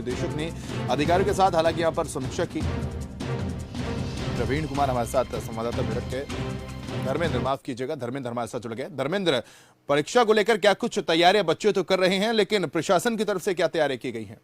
निदेशक ने अधिकारियों के साथ हालांकि यहाँ पर समीक्षा की। प्रवीण कुमार हमारे साथ संवाददाता मेरठ के, धर्मेंद्र माफ कीजिएगा, धर्मेंद्र हमारे साथ जुड़ गए। धर्मेंद्र, परीक्षा को लेकर क्या कुछ तैयारियां बच्चे तो कर रहे हैं, लेकिन प्रशासन की तरफ से क्या तैयारी की गई है?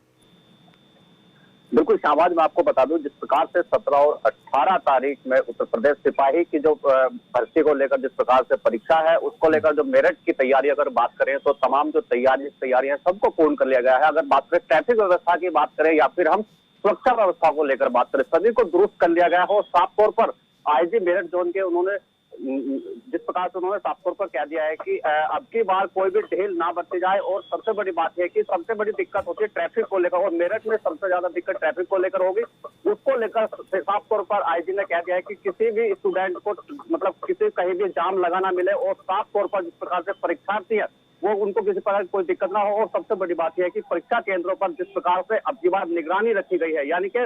बिल्कुल शाहबाज, मैं आपको बता दूं, जिस प्रकार से 17 और 18 तारीख में उत्तर प्रदेश सिपाही की जो भर्ती को लेकर जिस प्रकार से परीक्षा है, उसको लेकर जो मेरठ की तैयारी अगर बात करें तो तमाम जो तैयारियां सबको पूर्ण कर लिया गया है। अगर बात करें ट्रैफिक व्यवस्था की बात करें या फिर हम सुरक्षा व्यवस्था को लेकर बात करें, सभी को दुरुस्त कर लिया गया है। और साफ तौर पर आईजी मेरठ जोन के उन्होंने जिस प्रकार से उन्होंने साफ तौर पर कह दिया है कि अब की बार कोई भी ढील ना बरती जाए। और सबसे बड़ी बात है कि सबसे बड़ी दिक्कत होती है ट्रैफिक को लेकर, और मेरठ में सबसे ज्यादा दिक्कत ट्रैफिक को लेकर होगी। उसको लेकर साफ तौर पर आईजी ने कह दिया है कि किसी भी स्टूडेंट को मतलब किसी कहीं भी जाम लगा ना मिले, और साफ तौर पर जिस प्रकार से परीक्षार्थी है वो उनको किसी प्रकार की कोई दिक्कत ना हो। और सबसे बड़ी बात यह है कि परीक्षा केंद्रों पर जिस प्रकार से अब की बार निगरानी रखी गई है, यानी कि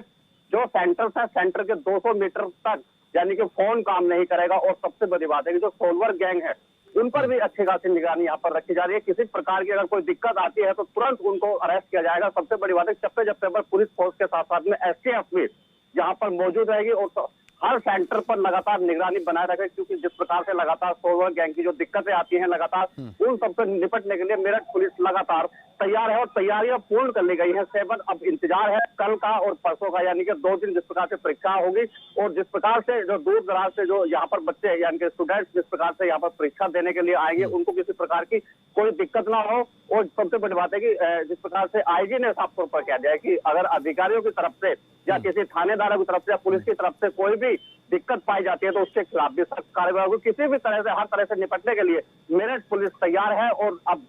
जो सेंटर्स है, सेंटर के 200 मीटर तक यानी कि फोन काम नहीं करेगा। और सबसे बड़ी बात है कि जो सोलवर गैंग है उन पर भी अच्छी खासी निगरानी यहाँ पर रखी जा रही है। किसी प्रकार की अगर कोई दिक्कत आती है तो तुरंत उनको अरेस्ट किया जाएगा। सबसे बड़ी बात है चप्पे चप्पे पर पुलिस फोर्स के साथ साथ में एसटीएफ भी यहाँ पर मौजूद रहेगी और हर सेंटर पर लगातार निगरानी बनाए रखे, क्योंकि जिस प्रकार से लगातार सोलवर गैंग की जो दिक्कतें आती हैं लगातार उन सबसे निपटने के लिए मेरठ पुलिस लगातार तैयार है और तैयारियां पूर्ण कर ली गई है। सेवन अब इंतजार है कल का और परसों का, यानी कि 2 दिन जिस प्रकार से परीक्षा होगी। और जिस प्रकार से जो दूर दराज से जो यहाँ पर बच्चे यानी कि स्टूडेंट्स जिस प्रकार से यहाँ पर परीक्षा देने के लिए आएंगे, उनको किसी प्रकार की कोई दिक्कत ना हो। और सबसे बड़ी बात है कि जिस प्रकार से आईजी ने साफ तौर पर कह दिया है कि अगर अधिकारियों की तरफ से या किसी थानेदारों की तरफ से या पुलिस की तरफ से कोई भी दिक्कत पाई जाती है तो उसके खिलाफ भी सख्त कार्रवाई होगी। किसी भी तरह से हर तरह से निपटने के लिए मेरठ पुलिस तैयार है। और अब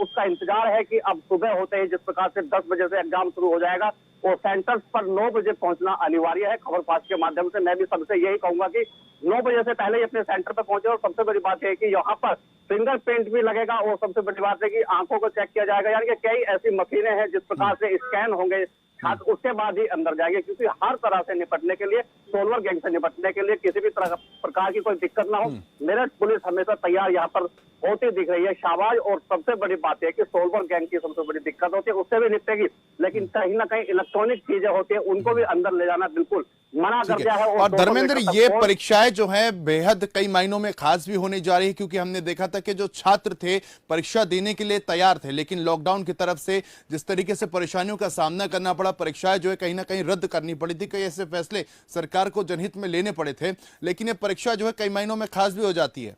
उसका इंतजार है कि अब सुबह होते ही जिस प्रकार से 10 बजे से एग्जाम शुरू हो जाएगा और सेंटर्स पर 9 बजे पहुंचना अनिवार्य है। खबर पास के माध्यम से मैं भी सबसे यही कहूंगा कि 9 बजे से पहले ही अपने सेंटर पर पहुंचे। और सबसे बड़ी बात है कि यहाँ पर फिंगरप्रिंट भी लगेगा और सबसे बड़ी बात है कि आंखों को चेक किया जाएगा, यानी कि कई ऐसी मशीनें हैं जिस प्रकार से स्कैन होंगे छात्र, उसके बाद ही अंदर जाएंगे। क्योंकि हर तरह से निपटने के लिए, सोलवर गैंग से निपटने के लिए किसी भी तरह प्रकार की कोई दिक्कत ना हो, मेरठ पुलिस हमेशा तैयार यहाँ पर होती दिख रही है शाहबाज। और सबसे बड़ी बात है कि सोलवर गैंग की सबसे बड़ी दिक्कत होती है, उससे भी निपटेगी, लेकिन कहीं ना कहीं इलेक्ट्रॉनिक चीजें होती है उनको भी अंदर ले जाना बिल्कुल मना कर दिया है। और धर्मेंद्र, ये परीक्षाएं जो है बेहद कई मायनों में खास भी होने जा रही है, क्योंकि हमने देखा था कि जो छात्र थे परीक्षा देने के लिए तैयार थे, लेकिन लॉकडाउन की तरफ से जिस तरीके से परेशानियों का सामना करना पड़ा, परीक्षाएं जो है कहीं ना कहीं रद्द करनी पड़ी थी, कई ऐसे फैसले सरकार को जनहित में लेने पड़े थे, लेकिन ये परीक्षा जो है कई मायनों में खास भी हो जाती है।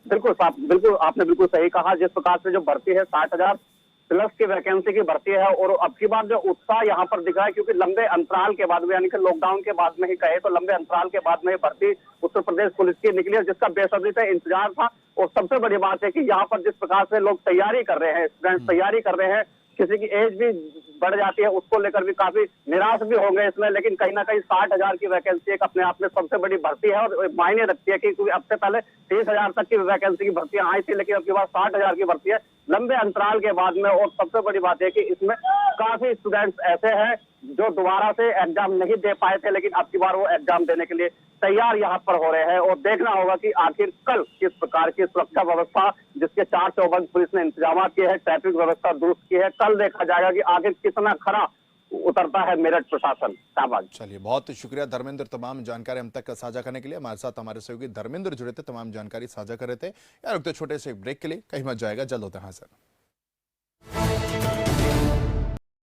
बिल्कुल आपने बिल्कुल सही कहा। जिस प्रकार से जो भर्ती है 60,000 प्लस की वैकेंसी की भर्ती है और अब की बार जो उत्साह यहाँ पर दिख रहा है, क्योंकि लंबे अंतराल के बाद में, यानी कि लॉकडाउन के बाद में ही कहे तो लंबे अंतराल के बाद में भर्ती उत्तर प्रदेश पुलिस की निकली है, जिसका बेसब्री से इंतजार था। और सबसे बड़ी बात है कि यहाँ पर जिस प्रकार से लोग तैयारी कर रहे हैं, स्टूडेंट तैयारी कर रहे हैं, किसी की एज भी बढ़ जाती है, उसको लेकर भी काफी निराश भी होंगे इसमें। लेकिन कहीं ना कहीं 60,000 की वैकेंसी एक अपने आप में सबसे बड़ी भर्ती है और मायने रखती है, क्योंकि अब से पहले 30,000 तक की वैकेंसी की भर्तियां आई थी, लेकिन अब की बार 60,000 की भर्ती है लंबे अंतराल के बाद में। और सबसे बड़ी बात है कि इसमें काफी स्टूडेंट्स ऐसे हैं जो दोबारा से एग्जाम नहीं दे पाए थे, लेकिन अब की बार वो एग्जाम देने के लिए तैयार यहाँ पर हो रहे हैं। और देखना होगा कि आखिर कल किस प्रकार की सुरक्षा व्यवस्था, जिसके 4 चौबंद पुलिस ने इंतजाम किए हैं, ट्रैफिक व्यवस्था दुरुस्त की है, कल देखा जाएगा कि आखिर कितना खरा उतरता है मेरठ प्रशासन। शाहबाज, चलिए, बहुत शुक्रिया धर्मेंद्र, तमाम जानकारी हम तक साझा करने के लिए। हमारे साथ हमारे सहयोगी धर्मेंद्र जुड़े थे, तमाम जानकारी साझा कर रहे थे। यार रुकते छोटे से एक ब्रेक के लिए, कहीं मत जाएगा, जल्द होते हैं हाजिर।